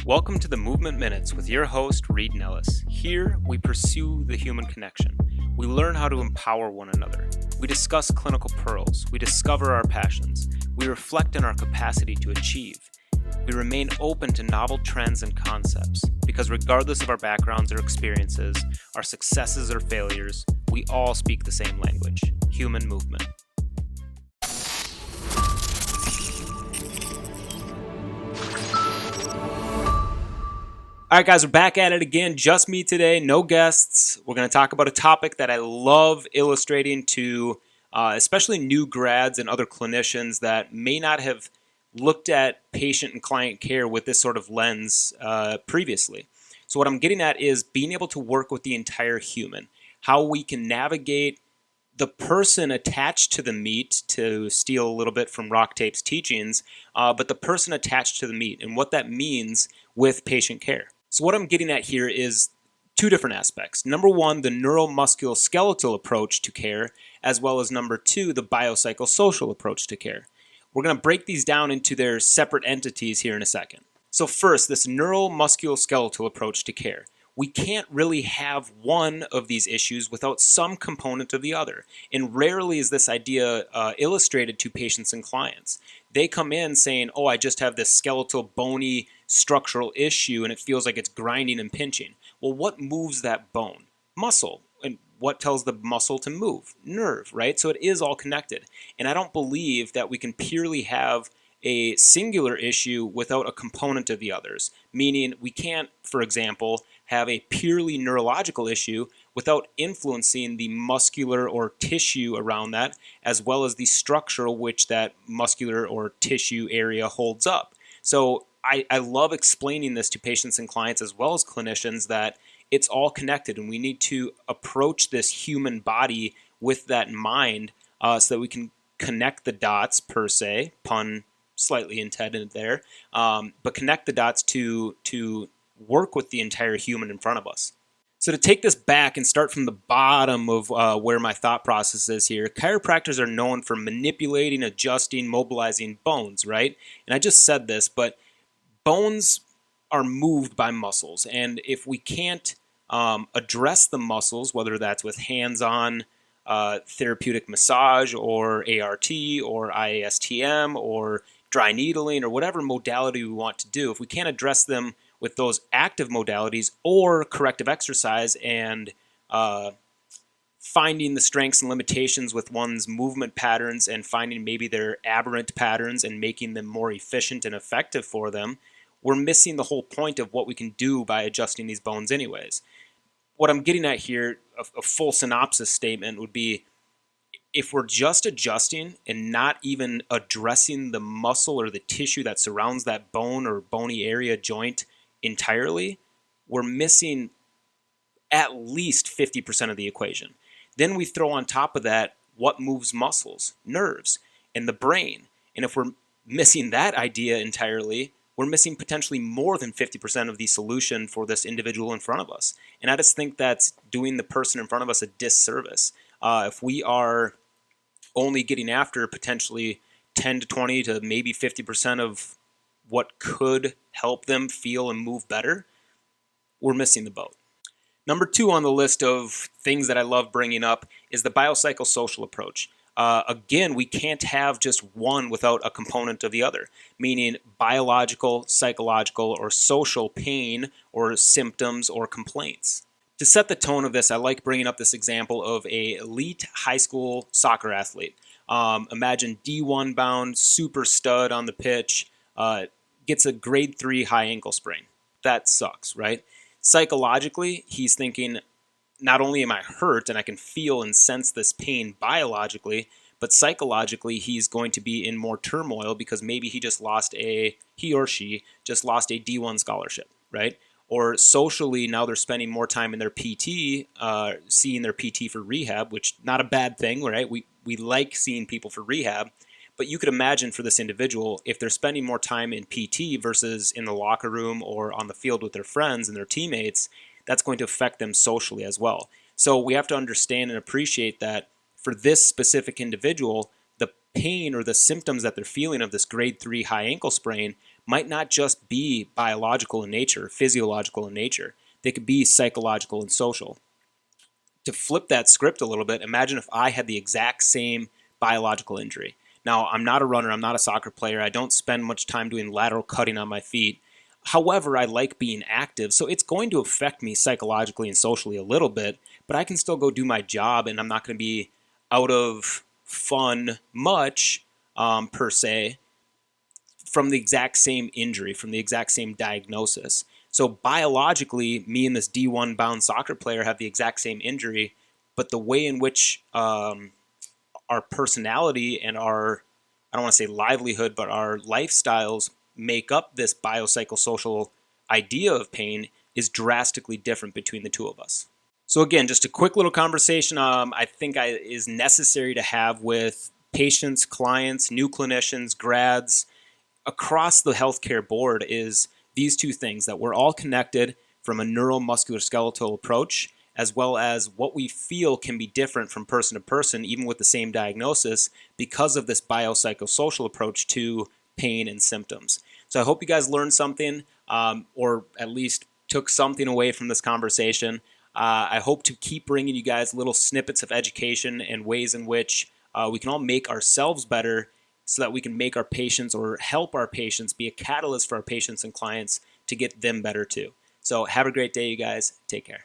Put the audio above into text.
Welcome to the Movement Minutes with your host, Reed Nellis. Here, we pursue the human connection. We learn how to empower one another. We discuss clinical pearls. We discover our passions. We reflect on our capacity to achieve. We remain open to novel trends and concepts because regardless of our backgrounds or experiences, our successes or failures, we all speak the same language, human movement. All right, guys, we're back at it again. Just me today, no guests. We're going to talk about a topic that I love illustrating to especially new grads and other clinicians that may not have looked at patient and client care with this sort of lens previously. So what I'm getting at is being able to work with the entire human, how we can navigate the person attached to the meat, to steal a little bit from Rock Tape's teachings, but the person attached to the meat and what that means with patient care. So what I'm getting at here is two different aspects. Number one, the neuromusculoskeletal approach to care, as well as number two, the Biocycle Social approach to care. We're going to break these down into their separate entities here in a second. So first, this neuromusculoskeletal approach to care. We can't really have one of these issues without some component of the other. And rarely is this idea illustrated to patients and clients. They come in saying, oh, I just have this skeletal, bony, structural issue and it feels like it's grinding and pinching. Well, what moves that bone? Muscle. And what tells the muscle to move? Nerve, right? So it is all connected. And I don't believe that we can purely have a singular issue without a component of the others. Meaning we can't, for example, have a purely neurological issue without influencing the muscular or tissue around that, as well as the structure which that muscular or tissue area holds up. So I love explaining this to patients and clients as well as clinicians that it's all connected and we need to approach this human body with that in mind so that we can connect the dots per se, pun slightly intended there, but connect the dots to work with the entire human in front of us. So to take this back and start from the bottom of where my thought process is here, chiropractors are known for manipulating, adjusting, mobilizing bones, right? And I just said this, but bones are moved by muscles. And if we can't address the muscles, whether that's with hands-on therapeutic massage or ART or IASTM or dry needling or whatever modality we want to do, if we can't address them with those active modalities or corrective exercise and finding the strengths and limitations with one's movement patterns and finding maybe their aberrant patterns and making them more efficient and effective for them, we're missing the whole point of what we can do by adjusting these bones anyways. What I'm getting at here, a full synopsis statement would be, if we're just adjusting and not even addressing the muscle or the tissue that surrounds that bone or bony area joint entirely, we're missing at least 50% of the equation. Then we throw on top of that what moves muscles, nerves, and the brain. And if we're missing that idea entirely, we're missing potentially more than 50% of the solution for this individual in front of us. And I just think that's doing the person in front of us a disservice. If we are only getting after potentially 10 to 20 to maybe 50% of what could help them feel and move better, we're missing the boat. Number two on the list of things that I love bringing up is the Biocycle Social approach. Again, we can't have just one without a component of the other, meaning biological, psychological, or social pain or symptoms or complaints. To set the tone of this, I like bringing up this example of an elite high school soccer athlete. Imagine D1 bound, super stud on the pitch, gets a grade 3 high ankle sprain. That sucks, right? Psychologically, he's thinking, not only am I hurt and I can feel and sense this pain biologically, but psychologically he's going to be in more turmoil because maybe he or she just lost a D1 scholarship, right? Or socially, now they're spending more time in their PT, seeing their PT for rehab, which not a bad thing, right? We like seeing people for rehab, but you could imagine for this individual, if they're spending more time in PT versus in the locker room or on the field with their friends and their teammates, that's going to affect them socially as well. So we have to understand and appreciate that for this specific individual, the pain or the symptoms that they're feeling of this grade 3 high ankle sprain might not just be biological in nature, physiological in nature. They could be psychological and social. To flip that script a little bit, imagine if I had the exact same biological injury. Now, I'm not a runner, I'm not a soccer player, I don't spend much time doing lateral cutting on my feet. However, I like being active, so it's going to affect me psychologically and socially a little bit, but I can still go do my job and I'm not going to be out of fun much, per se, from the exact same injury, from the exact same diagnosis. So biologically, me and this D1 bound soccer player have the exact same injury, but the way in which our personality and our, I don't want to say livelihood, but our lifestyles make up this biopsychosocial idea of pain is drastically different between the two of us. So again, just a quick little conversation I think is necessary to have with patients, clients, new clinicians, grads, across the healthcare board is these two things, that we're all connected from a neuromuscular skeletal approach, as well as what we feel can be different from person to person, even with the same diagnosis, because of this biopsychosocial approach to pain and symptoms. So I hope you guys learned something, or at least took something away from this conversation. I hope to keep bringing you guys little snippets of education and ways in which we can all make ourselves better, so that we can make our patients or help our patients, be a catalyst for our patients and clients to get them better too. So have a great day, you guys. Take care.